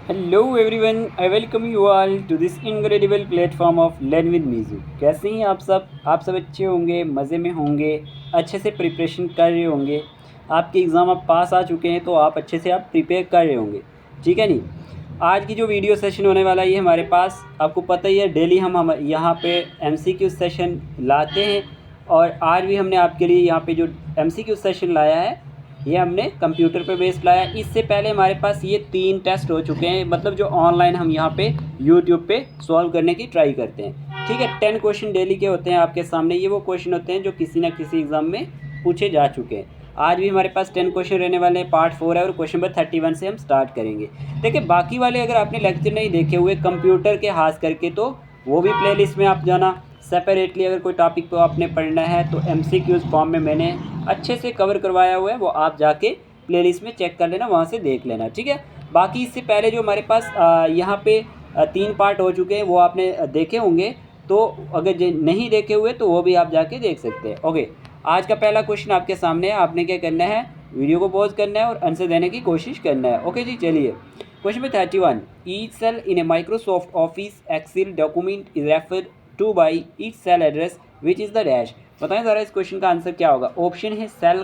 Hello everyone, I welcome you all to this incredible platform of learn with मीजू। कैसे हैं आप सब अच्छे होंगे, मज़े में होंगे, अच्छे से प्रिपरेशन कर रहे होंगे। आपके एग्ज़ाम अब पास आ चुके हैं तो आप अच्छे से आप प्रिपेयर कर रहे होंगे। ठीक है नहीं। आज की जो वीडियो सेशन होने वाला है ये हमारे पास आपको पता ही है, डेली हम यहाँ पे एमसीक्यू सेशन लाते हैं। और आज भी हमने आपके लिए यहाँ पे जो एमसीक्यू सेशन लाया है ये हमने कंप्यूटर पे बेस्ड लाया। इससे पहले हमारे पास ये 3 टेस्ट हो चुके हैं, मतलब जो ऑनलाइन हम यहाँ पे यूट्यूब पे सॉल्व करने की ट्राई करते हैं। ठीक है, 10 क्वेश्चन डेली के होते हैं आपके सामने। ये वो क्वेश्चन होते हैं जो किसी ना किसी एग्ज़ाम में पूछे जा चुके हैं। आज भी हमारे पास 10 क्वेश्चन रहने वाले हैं, पार्ट 4 है और क्वेश्चन नंबर 31 से हम स्टार्ट करेंगे। देखिए, बाकी वाले अगर आपने लेक्चर नहीं देखे हुए कंप्यूटर के खास करके तो वो भी प्लेलिस्ट में आप जाना। सेपरेटली अगर कोई टॉपिक को आपने पढ़ना है तो एमसीक्यूज़ फॉर्म में मैंने अच्छे से कवर करवाया हुआ है, वो आप जाके प्लेलिस्ट में चेक कर लेना, वहाँ से देख लेना। ठीक है, बाकी इससे पहले जो हमारे पास यहाँ पे 3 पार्ट हो चुके हैं वो आपने देखे होंगे। तो अगर नहीं देखे हुए तो वो भी आप जाके देख सकते हैं। ओके, आज का पहला क्वेश्चन आपके सामने है। आपने क्या करना है, वीडियो को पॉज करना है और आंसर देने की कोशिश करना है। ओके जी, चलिए question number 31। Each cell in a Microsoft Office Excel document is referred to by each cell address which is the dash. बताएं ज़रा इस क्वेश्चन का आंसर क्या होगा। ऑप्शन है cell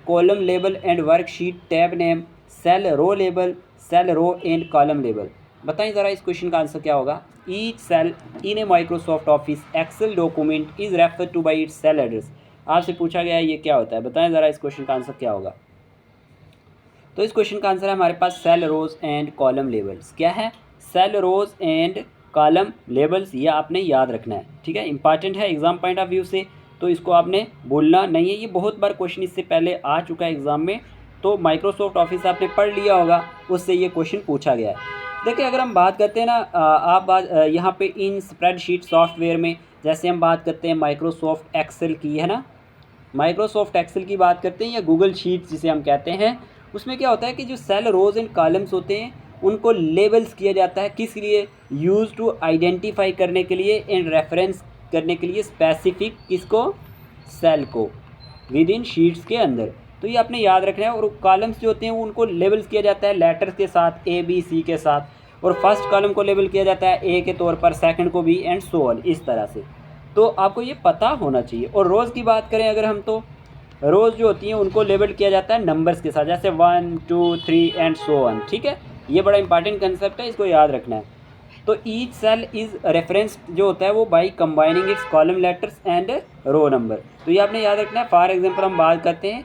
column label and worksheet tab name, cell row and column label. बताएं ज़रा इस क्वेश्चन का आंसर क्या होगा। Each cell in a Microsoft Office Excel document is refer to by its cell address. आपसे पूछा गया है ये क्या होता है, बताएं ज़रा इस क्वेश्चन का आंसर क्या होगा। तो इस क्वेश्चन का आंसर है हमारे पास cell rows and column labels. क्या है, cell rows and column labels. ये आपने याद रखना है। ठीक है, इंपॉर्टेंट है एग्जाम पॉइंट ऑफ व्यू से, तो इसको आपने भूलना नहीं है। ये बहुत बार क्वेश्चन इससे पहले आ चुका है एग्जाम में, तो माइक्रोसॉफ्ट ऑफिस आपने पढ़ लिया होगा, उससे ये क्वेश्चन पूछा गया है। देखिए, अगर हम बात करते हैं ना आप बात यहाँ पे इन स्प्रेडशीट सॉफ्टवेयर में, जैसे हम बात करते हैं माइक्रोसॉफ्ट एक्सेल की, है ना, माइक्रोसॉफ्ट एक्सेल की बात करते हैं या गूगल शीट्स जिसे हम कहते हैं, उसमें क्या होता है कि जो सेल रोज एंड कॉलम्स होते हैं उनको लेबल्स किया जाता है। किस लिए, यूज टू आइडेंटिफाई करने के लिए एंड रेफरेंस करने के लिए स्पेसिफिक किसको, सेल को विद इन शीट्स के अंदर। तो ये आपने याद रखना है। और कॉलम्स जो होते हैं उनको लेबल्स किया जाता है लेटर्स के साथ, ए बी सी के साथ। और फर्स्ट कॉलम को लेबल किया जाता है ए के तौर पर, सेकंड को बी एंड सो ऑन, इस तरह से। तो आपको ये पता होना चाहिए। और रोज़ की बात करें अगर हम, तो रोज़ जो होती हैं उनको लेबल किया जाता है नंबर्स के साथ, जैसे 1 2 3 एंड सो ऑन। ठीक है, ये बड़ा इंपॉर्टेंट कंसेप्ट है, इसको याद रखना है। तो ईच सेल इज़ रेफरेंस जो होता है वो by combining its column letters and row number. तो ये आपने याद रखना है। फॉर एग्जांपल हम बात करते हैं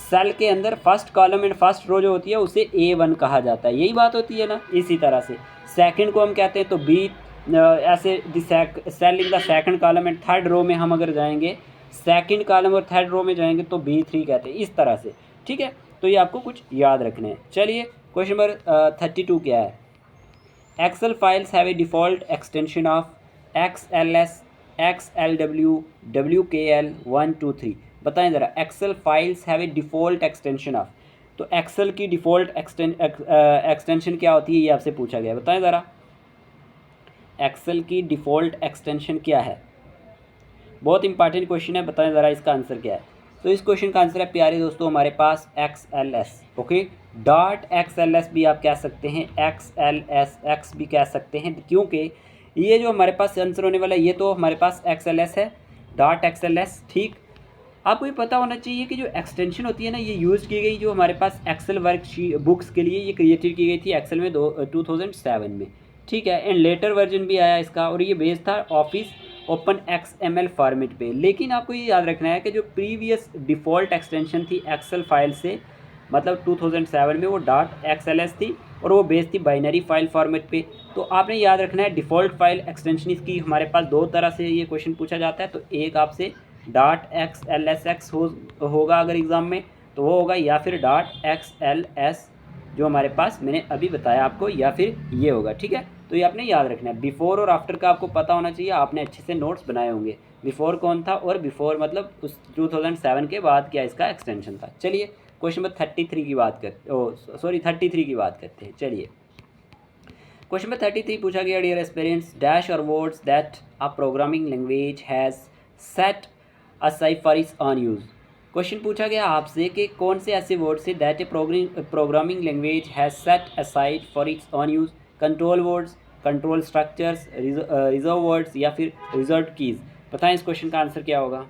सेल के अंदर first column and first row जो होती है उसे A1 कहा जाता है, यही बात होती है ना। इसी तरह से सेकंड को हम कहते हैं तो बी, ऐसे cell in the second column and third row में हम अगर जाएंगे, सेकंड कॉलम और थर्ड रो में जाएंगे तो B3 कहते हैं, इस तरह से। ठीक है, तो ये आपको कुछ याद रखने हैं। चलिए क्वेश्चन नंबर 32 क्या है। Excel files have a default extension of XLS, XLW, WKL 1 2 3। बताएं ज़रा, Excel files have a default extension of. तो एक्सेल की डिफ़ॉल्ट एक्सटेंशन क्या होती है, ये आपसे पूछा गया है। बताएं ज़रा, एक्सेल की डिफ़ॉल्ट एक्सटेंशन क्या है। बहुत इंपॉर्टेंट क्वेश्चन है, बताएं ज़रा इसका आंसर क्या है। तो इस क्वेश्चन का आंसर है प्यारे दोस्तों हमारे पास XLS। ओके, डॉट XLS भी आप कह सकते हैं, XLSX भी कह सकते हैं, क्योंकि ये जो हमारे पास आंसर होने वाला है ये तो हमारे पास XLS है, डॉट XLS। ठीक, आपको ये पता होना चाहिए कि जो एक्सटेंशन होती है ना ये यूज़ की गई जो हमारे पास एक्सेल वर्क बुक्स के लिए ये क्रिएटेड की गई थी एक्सेल में 2007 में। ठीक है, एंड लेटर वर्जन भी आया इसका, और ये बेस्ड था ऑफिस ओपन XML फॉर्मेट पे। लेकिन आपको ये याद रखना है कि जो प्रीवियस डिफ़ॉल्ट एक्सटेंशन थी एक्सेल फाइल से, मतलब 2007 में, वो डॉट XLS थी और वो बेस्ड थी बाइनरी फाइल फॉर्मेट पे। तो आपने याद रखना है डिफ़ॉल्ट फाइल एक्सटेंशन इसकी हमारे पास दो तरह से ये क्वेश्चन पूछा जाता है। तो एक आपसे डॉट XLSX होगा अगर एग्ज़ाम में, तो वो होगा, या फिर डॉट XLS जो हमारे पास मैंने अभी बताया आपको, या फिर ये होगा। ठीक है, तो ये आपने याद रखना है। बिफोर और आफ्टर का आपको पता होना चाहिए, आपने अच्छे से नोट्स बनाए होंगे। बिफोर कौन था और बिफोर मतलब उस 2007 के बाद क्या इसका एक्सटेंशन था। चलिए क्वेश्चन नंबर 33 की बात करते 33 की बात करते हैं। चलिए क्वेश्चन नंबर 33 पूछा गया, डियर एस्पिरेंट्स, डैश और words that a programming language has set a cyphers on use. Question पूछा गया आपसे कि कौन से ऐसे वर्ड्स है that a programming language has set aside for its own use, control words, control structures, reserve words या फिर रिजर्व कीज। बताएं इस क्वेश्चन का आंसर क्या होगा।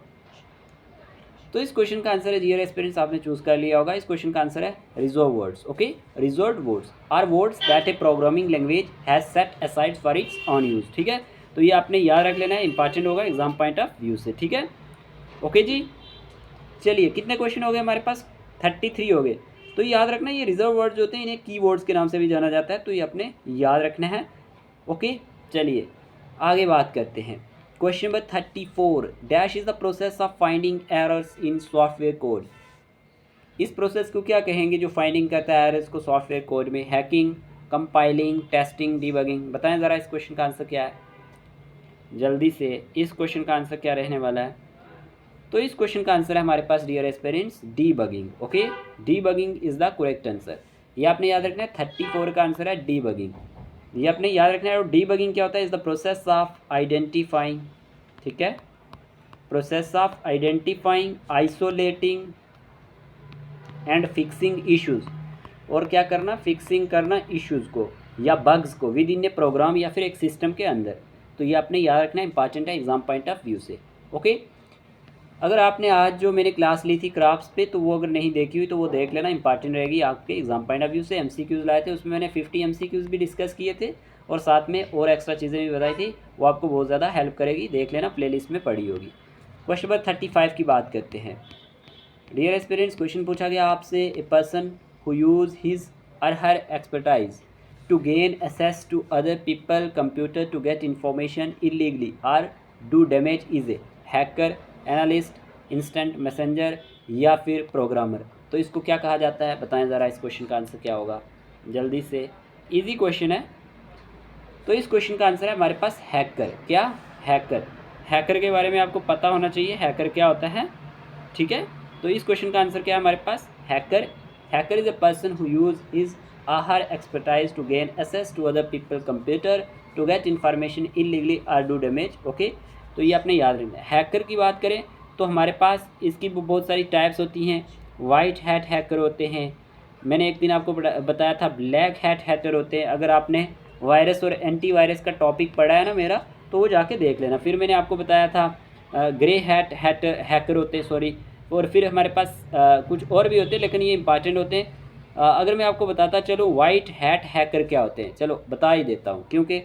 तो इस क्वेश्चन का आंसर है डियर एस्पिरेंट्स, आपने चूज कर लिया होगा। इस क्वेश्चन का आंसर है reserve words. Okay, reserve words are words that a programming language has set aside for its own use. ठीक है, तो ये आपने याद रख लेना है, इंपॉर्टेंट होगा एग्जाम पॉइंट ऑफ व्यू से। ठीक है, ओके जी। चलिए कितने क्वेश्चन हो गए हमारे पास, 33 हो गए। तो याद रखना ये रिजर्व वर्ड्स होते हैं, इन्हें की वर्ड्स के नाम से भी जाना जाता है, तो ये अपने याद रखना है। ओके, चलिए आगे बात करते हैं। Question number 34, dash is the process of finding errors in software code. इस प्रोसेस को क्या कहेंगे जो फाइंडिंग करता है एरर्स को सॉफ्टवेयर कोड में? Hacking, compiling, testing, debugging. बताएं ज़रा इस क्वेश्चन का आंसर क्या है, जल्दी से। इस क्वेश्चन का आंसर क्या रहने वाला है? तो इस क्वेश्चन का आंसर है हमारे पास dear aspirants debugging. Okay, debugging is the correct answer. ये आपने याद रखना है, 34 का आंसर है डीबगिंग। ये आपने याद रखना है। और डीबगिंग क्या होता है? Is the process of identifying, ठीक है, process of identifying, isolating and fixing issues. और क्या करना? फिक्सिंग करना इश्यूज को या बग्स को विद इन ए प्रोग्राम या फिर एक सिस्टम के अंदर। तो ये आपने याद रखना, इंपॉर्टेंट है एग्जाम पॉइंट ऑफ व्यू से। ओके, अगर आपने आज जो मैंने क्लास ली थी क्राफ्ट्स पे, तो वो अगर नहीं देखी हुई तो वो देख लेना, इंपॉर्टेंट रहेगी आपके एग्जाम पॉइंट ऑफ व्यू से। MCQs लाए थे, उसमें मैंने 50 MCQs भी डिस्कस किए थे और साथ में और एक्स्ट्रा चीज़ें भी बताई थी, वो आपको बहुत ज़्यादा हेल्प करेगी, देख लेना, प्लेलिस्ट में पड़ी होगी। क्वेश्चन नंबर 35 की बात करते हैं। डियर एस्पिरेंट्स, क्वेश्चन पूछा गया आपसे, a person who use his और हर expertise to gain access to other people computer to get information illegally or do damage is a hacker, analyst, instant messenger या फिर प्रोग्रामर। तो इसको क्या कहा जाता है? बताएं ज़रा इस क्वेश्चन का आंसर क्या होगा, जल्दी से। इजी क्वेश्चन है। तो इस क्वेश्चन का आंसर है हमारे पास हैकर। क्या? हैकर। हैकर के बारे में आपको पता होना चाहिए, हैकर क्या होता है, ठीक है। तो इस क्वेश्चन का आंसर क्या है हमारे पास? Hacker. Hacker is a person who use his her expertise to gain access to other people computer to get information illegally or do damage। Okay, तो ये आपने याद रखना है। हैकर की बात करें तो हमारे पास इसकी बहुत सारी टाइप्स होती हैं। वाइट हैट हैकर होते हैं, मैंने एक दिन आपको बताया था ब्लैक हैट हैकर होते हैं। अगर आपने वायरस और एंटीवायरस का टॉपिक पढ़ा है ना मेरा, तो वो जाके देख लेना। फिर मैंने आपको बताया था ग्रे हैट हैकर होते हैं, सॉरी। और फिर हमारे पास कुछ और भी होते हैं, लेकिन ये इंपॉर्टेंट होते हैं। अगर मैं आपको बताता चलो वाइट हैट हैकर क्या होते हैं, चलो बता ही देता हूँ क्योंकि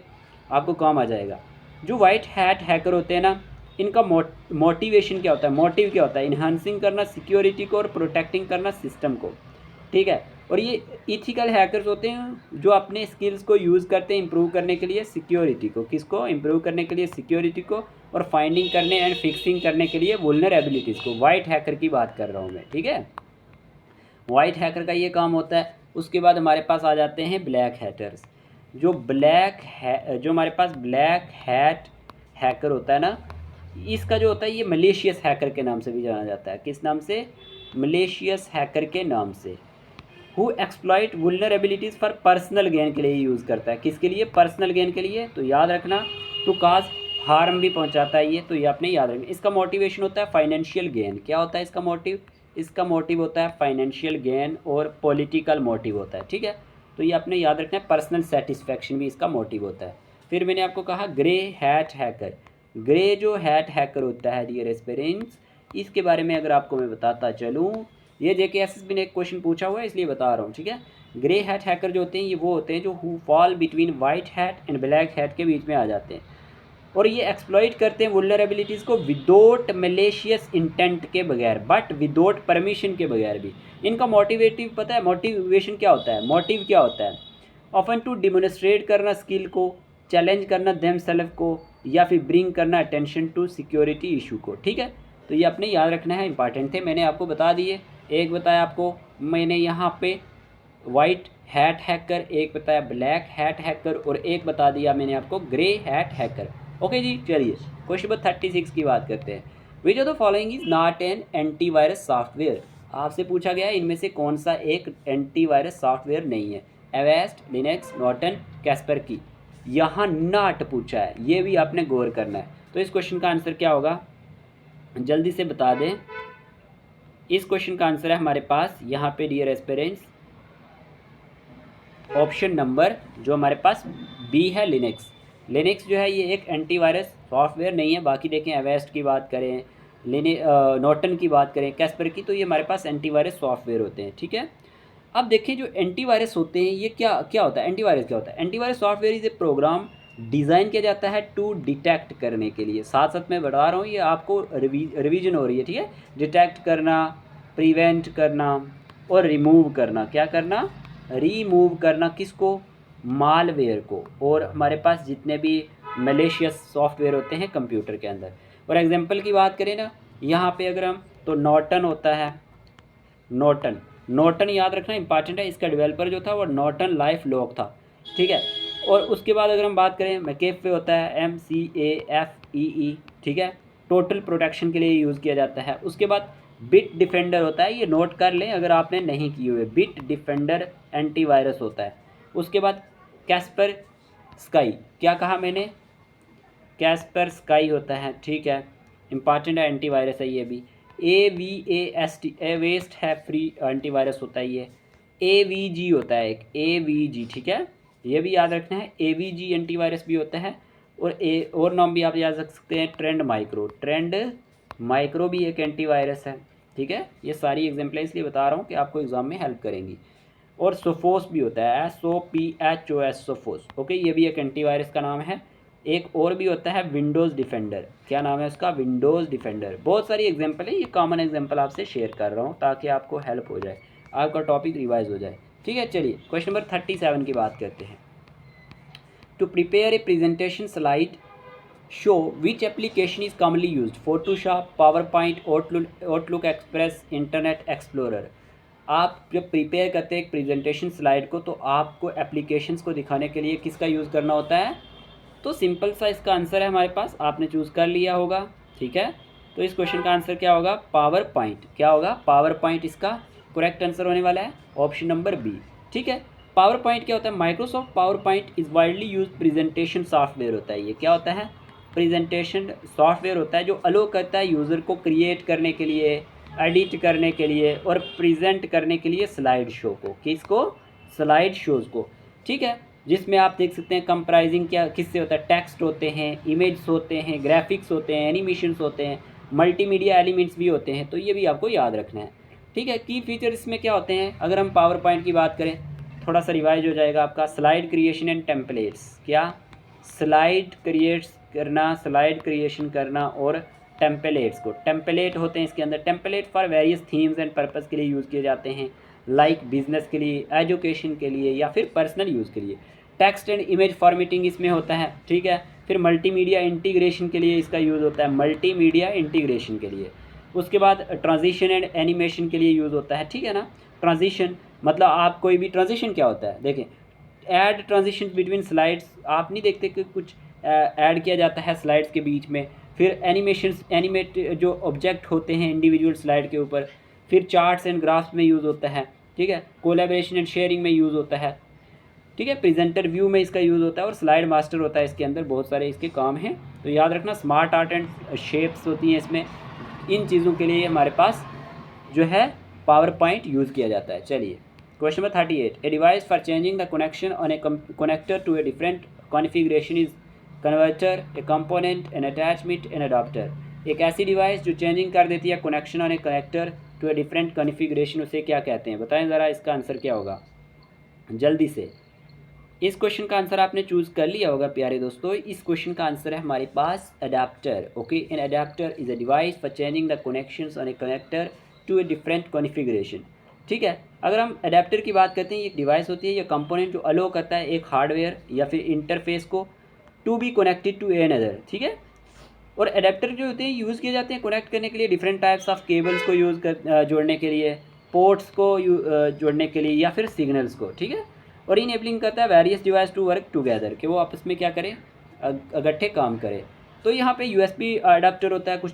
आपको काम आ जाएगा। जो वाइट हैट हैकर होते हैं ना, इनका मोटिवेशन क्या होता है, मोटिव क्या होता है? इन्हांसिंग करना सिक्योरिटी को और प्रोटेक्टिंग करना सिस्टम को, ठीक है। और ये इथिकल हैकर्स होते हैं जो अपने स्किल्स को यूज़ करते हैं इंप्रूव करने के लिए सिक्योरिटी को। किसको? इंप्रूव करने के लिए सिक्योरिटी को, और फाइंडिंग करने एंड फिक्सिंग करने के लिए वुल्नरेबिलिटीज़ को। वाइट हैकर की बात कर रहा हूँ मैं, ठीक है। वाइट हैकर का ये काम होता है। उसके बाद हमारे पास आ जाते हैं ब्लैक हैटर्स। जो हमारे पास ब्लैक हैट हैकर होता है ना, इसका जो होता है ये मलेशियस हैकर के नाम से भी जाना जाता है। किस नाम से? मलेशियस हैकर के नाम से। Who exploit vulnerabilities for personal gain के लिए यूज़ करता है। किसके लिए? पर्सनल गेन के लिए। तो याद रखना, टू काज हार्म भी पहुंचाता है ये, तो ये आपने याद रखना। इसका मोटिवेशन होता है फाइनेंशियल गेन। क्या होता है इसका मोटिव? इसका मोटिव होता है फाइनेंशियल गेन और पॉलिटिकल मोटिव होता है, ठीक है। तो ये आपने याद रखना है, पर्सनल सेटिस्फैक्शन भी इसका मोटिव होता है। फिर मैंने आपको कहा ग्रे हैट हैकर। ग्रे जो हैट हैकर होता है डियर एस्पिरेंट्स, इसके बारे में अगर आपको मैं बताता चलूँ, ये JKSSB ने एक क्वेश्चन पूछा हुआ है इसलिए बता रहा हूँ, ठीक है। ग्रे हैट हैकर जो होते हैं ये वो होते हैं जो who fall between white hat and black hat के बीच में आ जाते हैं, और ये एक्सप्लॉइट करते हैं वुल्नरेबिलिटीज़ को विदाउट मलेशियस इंटेंट के बगैर, बट विदाउट परमिशन के बगैर भी। इनका मोटिवेटिव पता है? मोटिवेशन क्या होता है, मोटिव क्या होता है? ऑफन टू डिमोन्स्ट्रेट करना स्किल को, चैलेंज करना देमसेल्फ को, या फिर ब्रिंग करना अटेंशन टू सिक्योरिटी इशू को, ठीक है। तो ये अपने याद रखना है, इंपॉर्टेंट थे, मैंने आपको बता दिए। एक बताया आपको मैंने यहाँ पे वाइट हैट हैकर, एक बताया ब्लैक हैट हैकर, और एक बता दिया मैंने आपको ग्रे हैट हैकर। ओके जी, चलिए क्वेश्चन नंबर 36 की बात करते हैं। Which of the following is not an antivirus software. आपसे पूछा गया है इनमें से कौन सा एक एंटीवायरस सॉफ्टवेयर नहीं है। Avast, Linux, Norton, Kaspersky. यहाँ नॉट पूछा है, ये भी आपने गौर करना है। तो इस क्वेश्चन का आंसर क्या होगा, जल्दी से बता दें। इस क्वेश्चन का आंसर है हमारे पास यहाँ पे डियर एस्पिरेंट्स ऑप्शन नंबर जो हमारे पास बी है, लिनक्स। लिनक्स जो है ये एक एंटीवायरस सॉफ्टवेयर नहीं है। बाकी देखें एवेस्ट की बात करें, नॉर्टन की बात करें, कैस्पर की, तो ये हमारे पास एंटीवायरस सॉफ्टवेयर होते हैं, ठीक है। अब देखिए जो एंटीवायरस होते हैं ये क्या क्या होता है, एंटीवायरस क्या होता है। Antivirus software is a program design किया जाता है टू डिटेक्ट करने के लिए। साथ साथ मैं बता रहा हूँ, ये आपको रिवीजन हो रही है, ठीक है। डिटेक्ट करना, प्रिवेंट करना और रिमूव करना। क्या करना? रिमूव करना। किसको? मालवेयर को। और हमारे पास जितने भी मलेशियस सॉफ्टवेयर होते हैं कंप्यूटर के अंदर। और एग्जांपल की बात करें ना, यहाँ पे अगर हम, तो नॉर्टन होता है, नॉर्टन याद रखना इंपॉर्टेंट है। इसका डेवलपर जो था वो नॉर्टन लाइफ लॉग था, ठीक है। और उसके बाद अगर हम बात करें, मैकेफे होता है, MCAFEE, ठीक है, टोटल प्रोटेक्शन के लिए यूज़ किया जाता है। उसके बाद बिट डिफेंडर होता है, ये नोट कर लें अगर आपने नहीं किए हुए, बिट डिफेंडर एंटीवायरस होता है। उसके बाद कैस्पर स्काई, क्या कहा मैंने? कैस्पर स्काई होता है, ठीक है, इंपॉर्टेंट है, एंटीवायरस है ये भी। AVAST एवेस्ट है, फ्री एंटीवायरस होता है ये। AVG होता है एक, AVG, ठीक है, ये भी याद रखना है। AVG एंटीवायरस भी होता है। और नाम भी आप याद रख सकते हैं, ट्रेंड माइक्रो भी एक एंटीवायरस है, ठीक है। ये सारी एग्जाम्पल इसलिए बता रहा हूँ कि आपको एग्जाम में हेल्प करेंगी। और सोफोस भी होता है, SOPHOS, सोफोस, ओके, ये भी एक एंटीवायरस का नाम है। एक और भी होता है विंडोज़ डिफेंडर, क्या नाम है उसका? Windows defender. बहुत सारी एग्जांपल है, ये कॉमन एग्जांपल आपसे शेयर कर रहा हूँ ताकि आपको हेल्प हो जाए, आपका टॉपिक रिवाइज हो जाए, ठीक है। चलिए क्वेश्चन नंबर 37 की बात करते हैं। To prepare a presentation slide show which application is commonly used? Photoshop, PowerPoint, Outlook Express, Internet Explorer. आप जब प्रिपेयर करते हैं एक प्रेजेंटेशन स्लाइड को, तो आपको एप्लीकेशंस को दिखाने के लिए किसका यूज़ करना होता है? तो सिंपल सा इसका आंसर है हमारे पास, आपने चूज़ कर लिया होगा, ठीक है। तो इस क्वेश्चन का आंसर क्या होगा? Power point. क्या होगा? पावर पॉइंट इसका करेक्ट आंसर होने वाला है, ऑप्शन नंबर बी, ठीक है। पावर पॉइंट क्या होता है? Microsoft power point is widely use presentation software होता है। ये क्या होता है? प्रेजेंटेशन सॉफ्टवेयर होता है जो अलो करता है यूज़र को क्रिएट करने के लिए, एडिट करने के लिए और प्रेजेंट करने के लिए स्लाइड शो को। किसको? स्लाइड शोज़ को, ठीक है। जिसमें आप देख सकते हैं कंप्राइजिंग क्या किससे होता है? टेक्स्ट होते हैं, इमेज होते हैं, ग्राफिक्स होते हैं, एनिमेशंस होते हैं, मल्टीमीडिया एलिमेंट्स भी होते हैं। तो ये भी आपको याद रखना है, ठीक है। की फीचर इसमें क्या होते हैं? अगर हम पावर पॉइंट की बात करें, थोड़ा सा रिवाइज हो जाएगा आपका। स्लाइड क्रिएशन एंड टेम्पलेट्स, क्या? स्लाइड क्रिएशन करना और टेम्पलेट्स को, टेम्पलेट होते हैं इसके अंदर। Template for various themes and purpose के लिए यूज़ किए जाते हैं, लाइक बिजनेस के लिए, एजुकेशन के लिए या फिर पर्सनल यूज़ के लिए। टेक्स्ट एंड इमेज फॉर्मेटिंग इसमें होता है, ठीक है। फिर मल्टीमीडिया इंटीग्रेशन के लिए इसका यूज़ होता है, मल्टीमीडिया इंटीग्रेशन के लिए। उसके बाद ट्रांजिशन एंड एनिमेशन के लिए यूज़ होता है, ठीक है ना। ट्रांजिशन मतलब आप कोई भी ट्रांजिशन क्या होता है, देखें, ऐड ट्रांजिशन बिटवीन स्लाइड्स। आप नहीं देखते कि कुछ ऐड किया जाता है स्लाइड्स के बीच में। फिर एनिमेट जो ऑब्जेक्ट होते हैं इंडिविजुअल स्लाइड के ऊपर। फिर चार्ट्स एंड ग्राफ्स में यूज़ होता है, ठीक है। कोलैबोरेशन एंड शेयरिंग में यूज़ होता है, ठीक है। प्रेजेंटर व्यू में इसका यूज़ होता है और स्लाइड मास्टर होता है इसके अंदर। बहुत सारे इसके काम हैं, तो याद रखना। स्मार्ट आर्ट एंड शेप्स होती हैं इसमें। इन चीज़ों के लिए हमारे पास जो है पावर पॉइंट यूज़ किया जाता है। चलिए question number 38। A device for changing the connection on a connector to a different configuration is converter, a component, an attachment, an adapter. एक ऐसी डिवाइस जो चेंजिंग कर देती है connection on a connector to a different configuration, उसे क्या कहते हैं? बताएं ज़रा, इसका आंसर क्या होगा जल्दी से। इस क्वेश्चन का आंसर आपने चूज़ कर लिया होगा प्यारे दोस्तों। इस क्वेश्चन का आंसर है हमारे पास adapter, okay. An adapter is a device for changing the connections on a connector to a different configuration, ठीक है। अगर हम अडेप्टर की बात करते हैं, ये एक डिवाइस होती है या कंपोनेंट जो अलो करता है एक हार्डवेयर या फिर इंटरफेस को to be connected to an other, ठीक है। और अडेप्टर जो होते हैं यूज़ किए जाते हैं कनेक्ट करने के लिए डिफरेंट टाइप्स ऑफ केबल्स को जोड़ने के लिए, पोर्ट्स को जोड़ने के लिए या फिर सिग्नल्स को, ठीक है। और इनेबलिंग करता है various device to work together, कि वो आपस में क्या करें? इकट्ठे काम करें। तो यहाँ पे USB अडेप्टर होता है, कुछ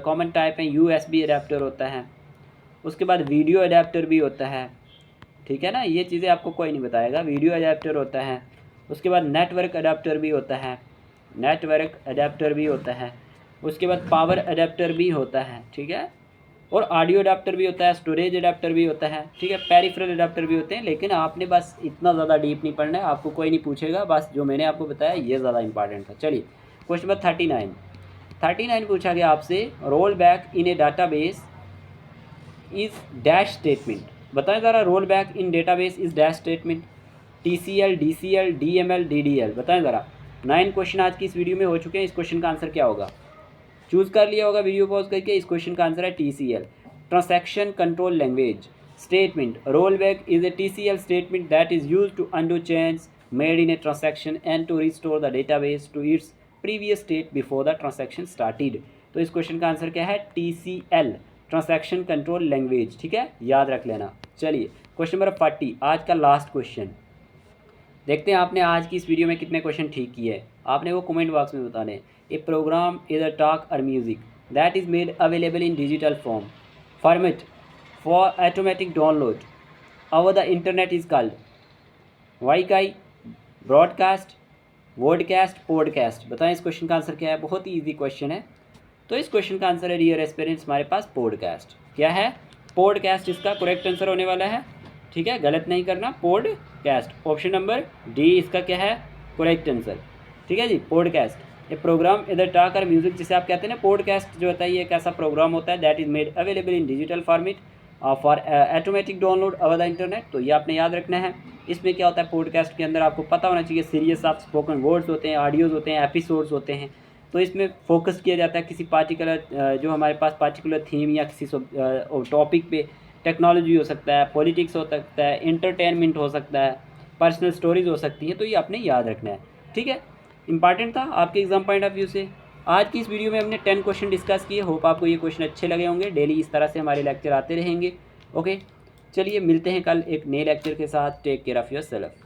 कॉमन टाइप है। USB अडेप्टर होता है। उसके बाद वीडियो अडेप्टर भी होता है, ठीक है ना। ये चीज़ें आपको कोई नहीं बताएगा। वीडियो अडेप्टर होता है। उसके बाद नेटवर्क अडेप्टर भी होता है, उसके बाद पावर अडेप्टर भी होता है, ठीक है। और ऑडियो अडाप्टर भी होता है, स्टोरेज अडाप्टर भी होता है, ठीक है, पेरिफेरल अडाप्टर भी होते हैं। लेकिन आपने बस इतना ज़्यादा डीप नहीं पढ़ना है, आपको कोई नहीं पूछेगा, बस जो मैंने आपको बताया ये ज़्यादा इंपॉर्टेंट था। चलिए क्वेश्चन नंबर 39 पूछा गया आपसे, roll back in A database is dash statement. बताएं ज़रा, roll back in database is dash statement. TCL, DCL, DML, DDL, बताएं ज़रा। 9 क्वेश्चन आज की इस वीडियो में हो चुके हैं। इस क्वेश्चन का आंसर क्या होगा? चूज़ कर लिया होगा वीडियो पॉज करके। इस क्वेश्चन का आंसर है TCL, transaction control language. Statement, roll back is a TCL statement that is used to undo change made in a transaction and to restore the database to its previous state before the transaction started. तो इस question का answer क्या है? TCL, transaction control language, ठीक है, याद रख लेना। चलिए क्वेश्चन नंबर 40, आज का लास्ट क्वेश्चन। देखते हैं आपने आज की इस वीडियो में कितने क्वेश्चन ठीक किए हैं। आपने वो कमेंट बॉक्स में बताने। A program is a talk or music that is made available in digital format for automatic download over the internet is called वाईकाई, ब्रॉडकास्ट, वॉडकास्ट, पॉडकास्ट। बताएं इस क्वेश्चन का आंसर क्या है? बहुत ही ईजी क्वेश्चन है। तो इस क्वेश्चन का आंसर है डियर एस्पिरेंट्स हमारे पास पॉडकास्ट। क्या है? पॉडकास्ट इसका करेक्ट आंसर होने वाला है, ठीक है, गलत नहीं करना। पॉडकास्ट, ऑप्शन नंबर डी इसका क्या है? करेक्ट आंसर, ठीक है जी, पॉडकास्ट। ये प्रोग्राम इधर टॉक और म्यूजिक जिसे आप कहते हैं ना, पॉडकास्ट जो होता है ये एक ऐसा प्रोग्राम होता है that is made available in digital format for automatic download over the internet. तो ये आपने याद रखना है। इसमें क्या होता है पॉडकास्ट के अंदर, आपको पता होना चाहिए, सीरीज ऑफ स्पोकन वर्ड्स होते हैं, ऑडियोज़ होते हैं, एपिसोड्स होते हैं। तो इसमें फोकस किया जाता है किसी पार्टिकुलर जो हमारे पास पार्टिकुलर थीम या किसी टॉपिक पे। टेक्नोलॉजी हो सकता है, पॉलिटिक्स हो सकता है, एंटरटेनमेंट हो सकता है, पर्सनल स्टोरीज हो सकती हैं। तो ये आपने याद रखना है, ठीक है, इंपॉर्टेंट था आपके एग्जाम पॉइंट ऑफ व्यू से। आज की इस वीडियो में हमने 10 क्वेश्चन डिस्कस किए। होप आपको ये क्वेश्चन अच्छे लगे होंगे। डेली इस तरह से हमारे लेक्चर आते रहेंगे। ओके, चलिए मिलते हैं कल एक नए लेक्चर के साथ। Take care of your self.